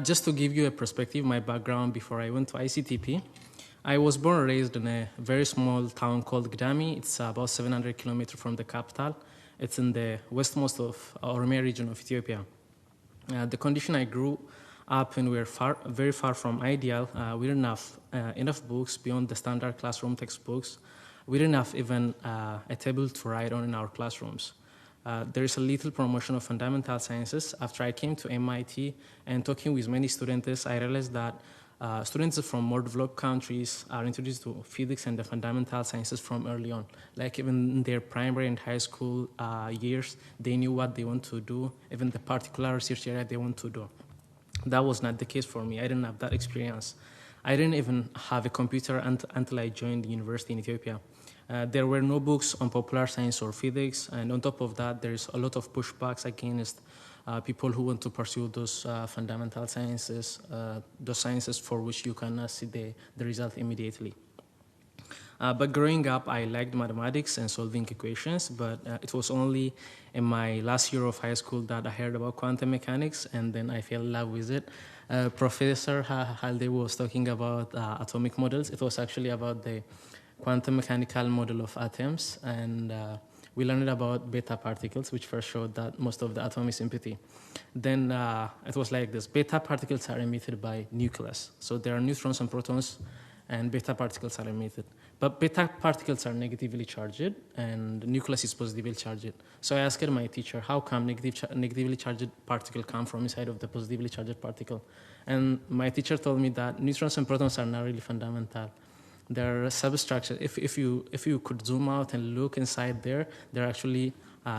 Just to give you a perspective, my background before I went to ICTP, I was born and raised in a very small town called Gdami. It's about 700 kilometers from the capital. It's in the westmost of Oromia region of Ethiopia. The condition I grew up in were very far from ideal. We didn't have enough books beyond the standard classroom textbooks. We didn't have even a table to write on in our classrooms. There is a little promotion of fundamental sciences. After I came to MIT and talking with many students, I realized that students from more developed countries are introduced to physics and the fundamental sciences from early on. Like even in their primary and high school years, they knew what they want to do, even the particular research area they want to do. That was not the case for me. I didn't have that experience. I didn't even have a computer until I joined the university in Ethiopia. There were no books on popular science or physics, and on top of that, there's a lot of pushbacks against people who want to pursue those fundamental sciences, those sciences for which you cannot see the result immediately. But growing up, I liked mathematics and solving equations, but it was only in my last year of high school that I heard about quantum mechanics, and then I fell in love with it. Professor Halde was talking about atomic models. It was actually about the quantum mechanical model of atoms, and we learned about beta particles, which first showed that most of the atom is empty. Then it was like this: beta particles are emitted by nucleus. So there are neutrons and protons, and beta particles are emitted. But beta particles are negatively charged, and nucleus is positively charged. So I asked my teacher, how come negatively charged particle come from inside of the positively charged particle? And my teacher told me that neutrons and protons are not really fundamental. They're substructure. If you could zoom out and look inside there are actually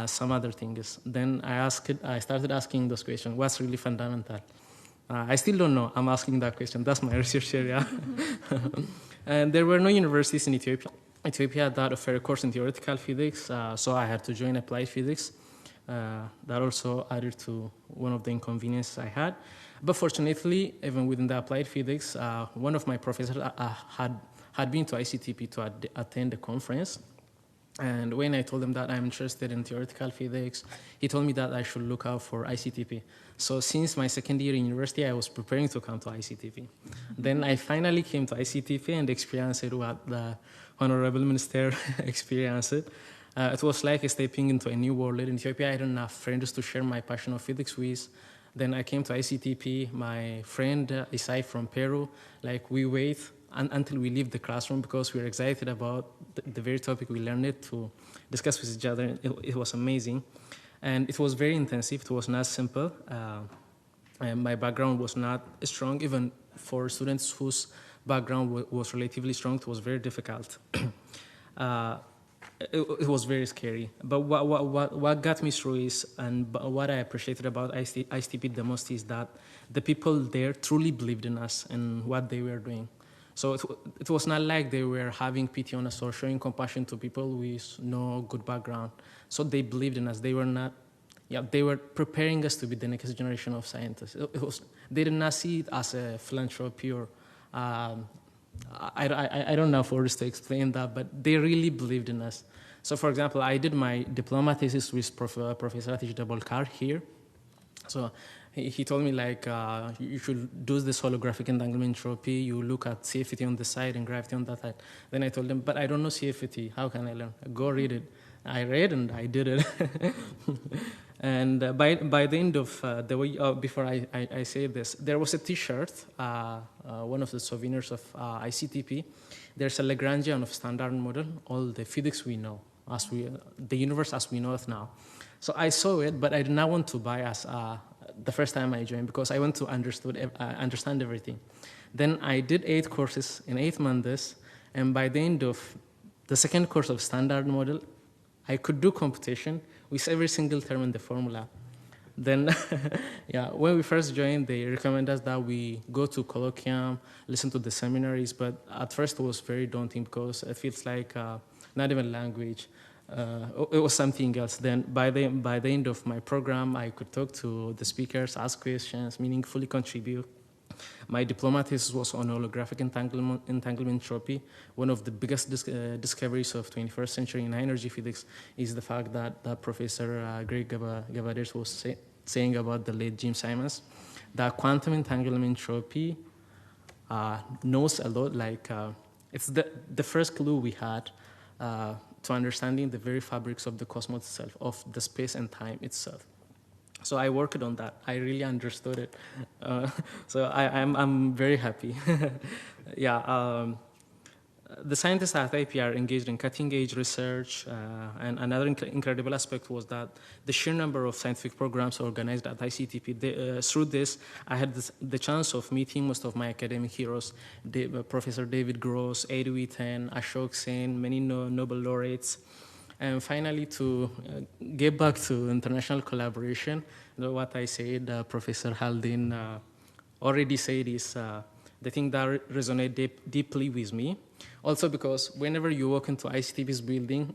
some other things. Then I started asking those questions. What's really fundamental? I still don't know. I'm asking that question. That's my research area. And there were no universities in Ethiopia that offer a course in theoretical physics, so I had to join applied physics. That also added to one of the inconveniences I had. But fortunately, even within the applied physics, one of my professors had been to ICTP to attend the conference. And when I told him that I'm interested in theoretical physics, he told me that I should look out for ICTP. So since my second year in university, I was preparing to come to ICTP. Then I finally came to ICTP and experienced what the Honorable Minister experienced. It was like stepping into a new world. In Ethiopia, I didn't have friends to share my passion of physics with. Then I came to ICTP. My friend Isai from Peru, like we wait until we leave the classroom because we were excited about the very topic we learned it to discuss with each other. It was amazing. And it was very intensive. It was not simple. And my background was not strong. Even for students whose background was relatively strong, it was very difficult. It was very scary. But what got me through is, and what I appreciated about ICTP the most is that the people there truly believed in us and what they were doing. So it was not like they were having pity on us or showing compassion to people with no good background. So they believed in us. They were preparing us to be the next generation of scientists. They did not see it as a philanthropy or, I don't know words to explain that, but they really believed in us. So for example, I did my diploma thesis with Professor Atish Dabolkar here. So he told me like you should do this holographic entanglement entropy. You look at CFT on the side and gravity on that side. Then I told him, but I don't know CFT. How can I learn? Go read it. I read and I did it. And by the end of the way, before I say this, there was a T-shirt, one of the souvenirs of ICTP. There's a Lagrangian of standard model, all the physics we know, the universe as we know it now. So I saw it, but I did not want to buy as the first time I joined because I want to understand everything. Then I did 8 courses in 8 months, and by the end of the second course of standard model, I could do computation with every single term in the formula. Then, when we first joined, they recommended us that we go to colloquium, listen to the seminaries, but at first it was very daunting because it feels like not even language. It was something else. Then by the end of my program, I could talk to the speakers, ask questions, meaningfully contribute. My diploma thesis was on holographic entanglement entropy. One of the biggest discoveries of 21st century in high-energy physics is the fact that Professor Greg Gavadesh was saying about the late Jim Simons. that quantum entanglement entropy knows a lot. Like it's the first clue we had to understanding the very fabrics of the cosmos itself, of the space and time itself. So I worked on that. I really understood it. So I'm very happy. Yeah. The scientists at IP are engaged in cutting-edge research, and another incredible aspect was that the sheer number of scientific programs organized at ICTP. Through this, I had the chance of meeting most of my academic heroes, Professor David Gross, Eddie Witten, Ashok Sen, many Nobel laureates. And finally, to get back to international collaboration, what I said, Professor Haldin already said is the thing that resonated deeply with me. Also because whenever you walk into ICTP's building,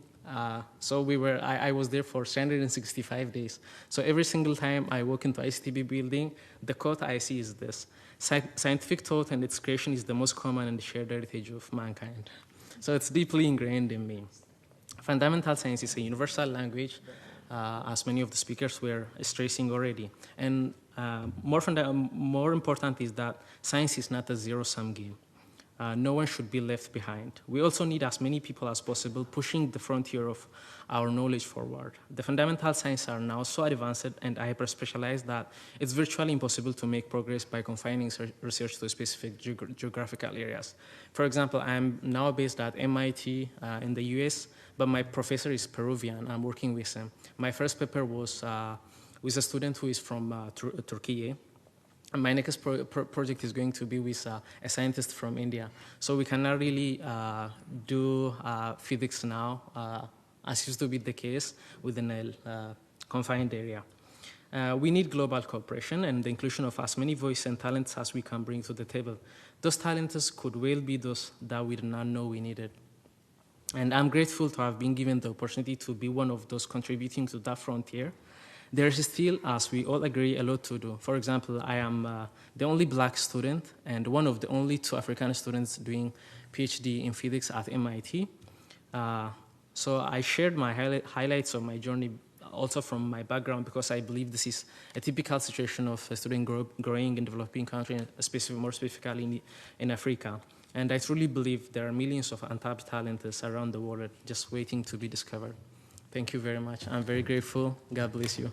so I was there for 365 days. So every single time I walk into ICTP building, the quote I see is this: scientific thought and its creation is the most common and shared heritage of mankind. So it's deeply ingrained in me. Fundamental science is a universal language, as many of the speakers were stressing already. And more important is that science is not a zero-sum game. No one should be left behind. We also need as many people as possible pushing the frontier of our knowledge forward. The fundamental sciences are now so advanced and hyper-specialized that it's virtually impossible to make progress by confining research to specific geographical areas. For example, I'm now based at MIT in the US, but my professor is Peruvian. I'm working with him. My first paper was with a student who is from Turkey. And my next project is going to be with a scientist from India. So we cannot really do physics now, as used to be the case within a confined area. We need global cooperation and the inclusion of as many voices and talents as we can bring to the table. Those talents could well be those that we did not know we needed. And I'm grateful to have been given the opportunity to be one of those contributing to that frontier. There is still, as we all agree, a lot to do. For example, I am the only black student and one of the only 2 African students doing PhD in physics at MIT. So I shared my highlights of my journey also from my background because I believe this is a typical situation of a student growing in developing countries, more specifically in Africa. And I truly believe there are millions of untapped talents around the world just waiting to be discovered. Thank you very much. I'm very grateful. God bless you.